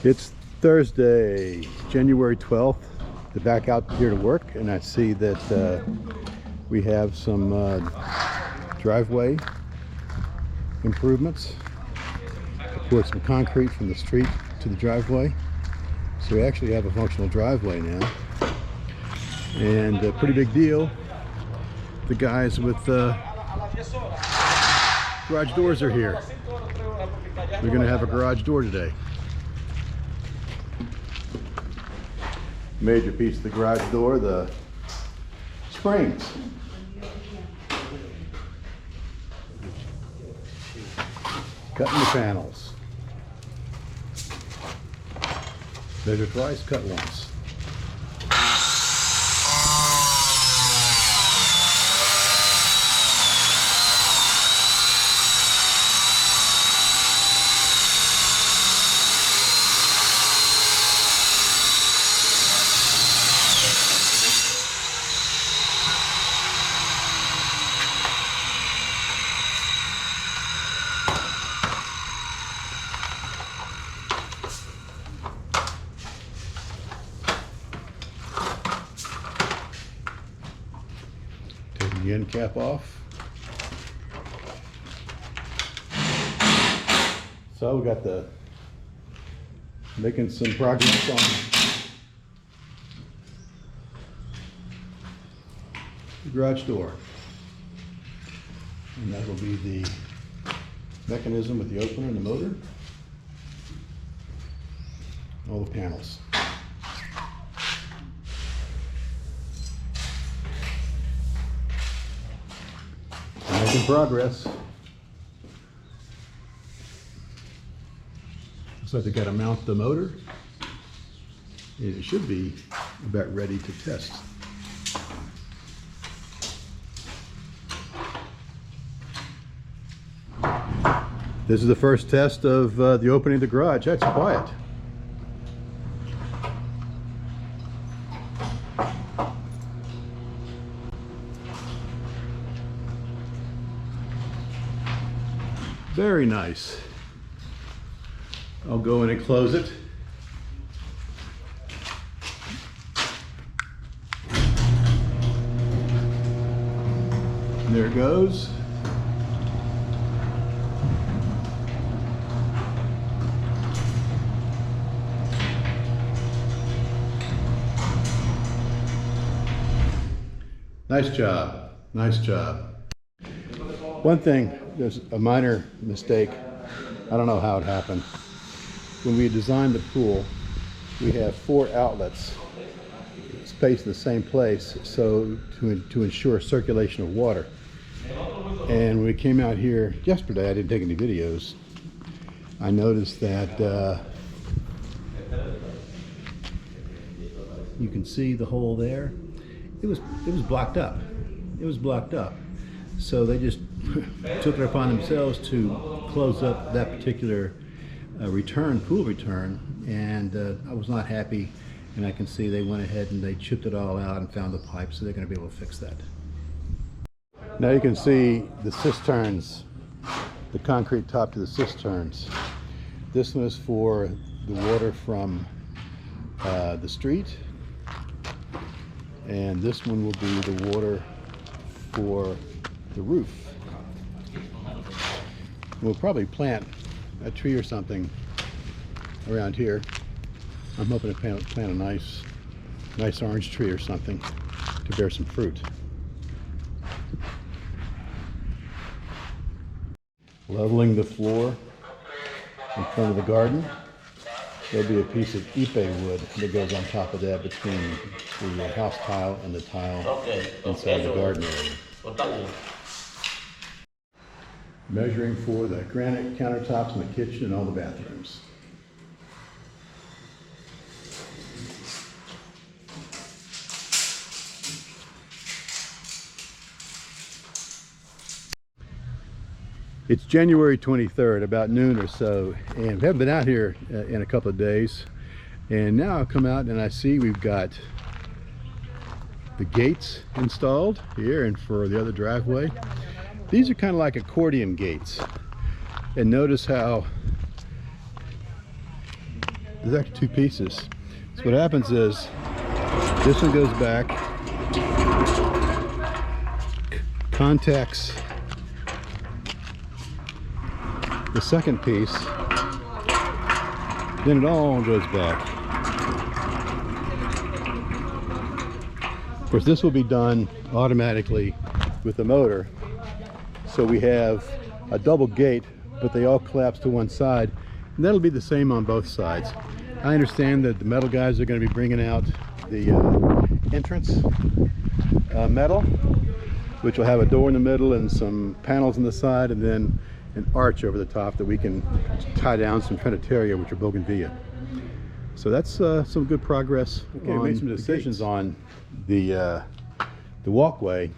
It's Thursday, January 12th, to back out here to work, and I see that we have some driveway improvements. Poured some concrete from the street to the driveway, so we actually have a functional driveway now, and a pretty big deal. The guys with garage doors are here. We're going to have a garage door today. Major piece of the garage door, the springs. Cutting the panels. Measure twice, cut once. Taking the end cap off. So we got making some progress on the garage door. And that will be the mechanism with the opener and the motor. All the panels. Making progress. Looks like they got to mount the motor. And it should be about ready to test. This is the first test of the opening of the garage. That's quiet. Very nice. I'll go in and close it. And there it goes. Nice job. Nice job. One thing, there's a minor mistake. I don't know how it happened. When we designed the pool, we have 4 outlets spaced in the same place, so to ensure circulation of water. And when we came out here yesterday, I didn't take any videos. I noticed that you can see the hole there. It was blocked up. It was blocked up. So they just took it upon themselves to close up that particular pool return, and I was not happy, and I can see they went ahead and they chipped it all out and found the pipe, so they're going to be able to fix that. Now you can see the cisterns, the concrete top to the cisterns. This one is for the water from the street, and this one will be the water for the roof. We'll probably plant a tree or something around here. I'm hoping to plant a nice orange tree or something to bear some fruit. Leveling the floor in front of the garden. There'll be a piece of ipe wood that goes on top of that between the house tile and the tile inside the garden area. Measuring for the granite countertops in the kitchen and all the bathrooms. It's January 23rd, about noon or so, and we haven't been out here in a couple of days. And now I come out and I see we've got the gates installed here and for the other driveway. These are kind of like accordion gates. And notice how there's actually two pieces. So what happens is this one goes back, contacts the second piece, then it all goes back. Of course, this will be done automatically with the motor. So we have a double gate, but they all collapse to one side, and that'll be the same on both sides. I understand that the metal guys are going to be bringing out the entrance metal, which will have a door in the middle and some panels on the side, and then an arch over the top that we can tie down some Trinitaria, which are bougainvillea. So that's some good progress. Okay, we made some decisions on the walkway.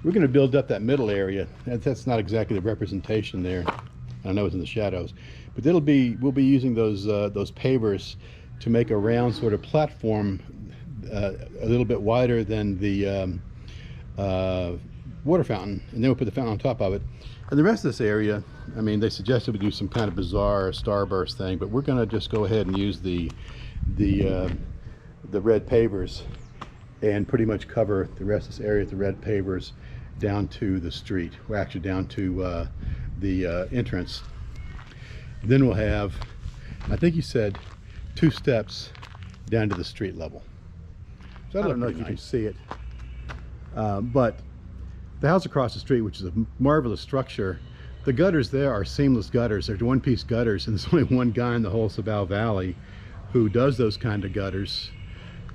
We're going to build up that middle area. That's not exactly the representation there. I know it's in the shadows, but we'll be using those pavers to make a round sort of platform, a little bit wider than the water fountain, and then we'll put the fountain on top of it. And the rest of this area, I mean, they suggested we do some kind of bizarre starburst thing, but we're going to just go ahead and use the red pavers and pretty much cover the rest of this area with the red pavers down to the street. We're actually down to the entrance. Then we'll have, I think you said, 2 steps down to the street level. So I don't know if you can see it, but the house across the street, which is a marvelous structure, the gutters there are seamless gutters. They're one-piece gutters, and there's only one guy in the whole Sabal Valley who does those kind of gutters.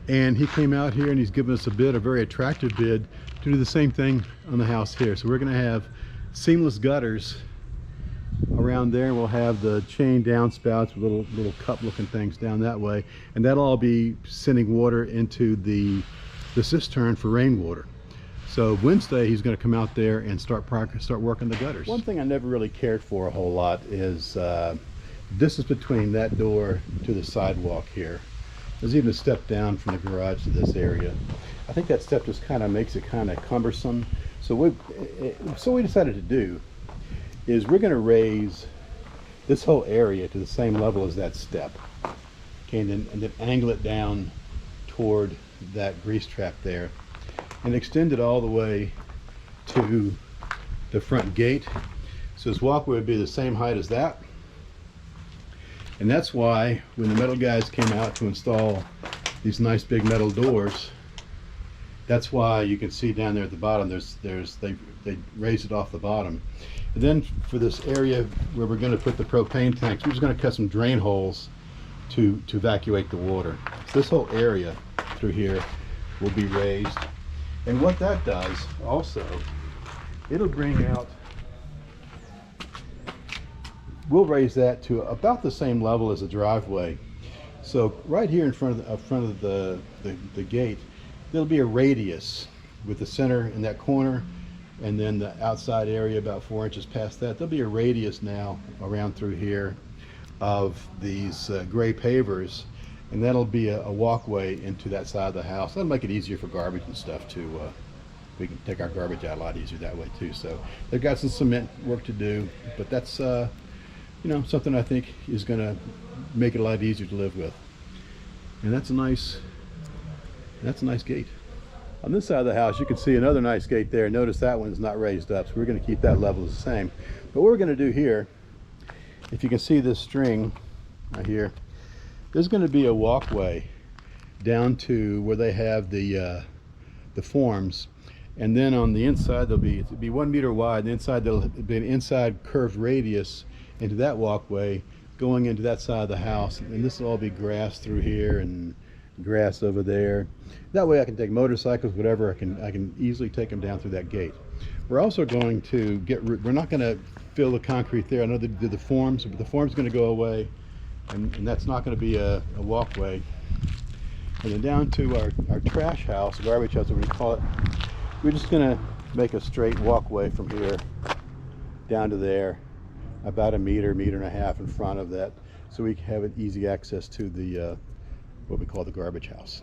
And he came out here and he's given us a very attractive bid to do the same thing on the house here. So we're going to have seamless gutters around there, and we'll have the chain downspouts with little cup looking things down that way, and that'll all be sending water into the cistern for rainwater. So Wednesday he's going to come out there and start working the gutters. One thing I never really cared for a whole lot is distance between that door to the sidewalk here. There's even a step down from the garage to this area. I think that step just kind of makes it kind of cumbersome. So what we decided to do is we're going to raise this whole area to the same level as that step. Okay, and then angle it down toward that grease trap there, and extend it all the way to the front gate. So this walkway would be the same height as that. And that's why when the metal guys came out to install these nice big metal doors, that's why you can see down there at the bottom, they raised it off the bottom. And then for this area where we're going to put the propane tanks, we're just going to cut some drain holes to evacuate the water. So this whole area through here will be raised. And what that does also, it'll bring out, we'll raise that to about the same level as the driveway. So right here in front of the gate, there'll be a radius with the center in that corner, and then the outside area about 4 inches past that. There'll be a radius now around through here of these gray pavers, and that'll be a walkway into that side of the house. That'll make it easier for garbage and stuff too. We can take our garbage out a lot easier that way too. So they've got some cement work to do, but that's you know, something I think is going to make it a lot easier to live with. And that's a nice gate. On this side of the house, you can see another nice gate there. Notice that one's not raised up, so we're going to keep that level the same. But what we're going to do here, if you can see this string right here, there's going to be a walkway down to where they have the forms, and then on the inside it'll be 1 meter wide. And inside there'll be an inside curved radius into that walkway going into that side of the house, and this will all be grass through here and grass over there. That way I can take motorcycles, whatever, I can easily take them down through that gate. We're also going to we're not going to fill the concrete there. I know they did the forms, but the form's going to go away, and that's not going to be a walkway. And then down to our trash house, garbage house, whatever you call it, we're just going to make a straight walkway from here down to there, about a meter and a half in front of that, so we can have an easy access to the what we call the garbage house.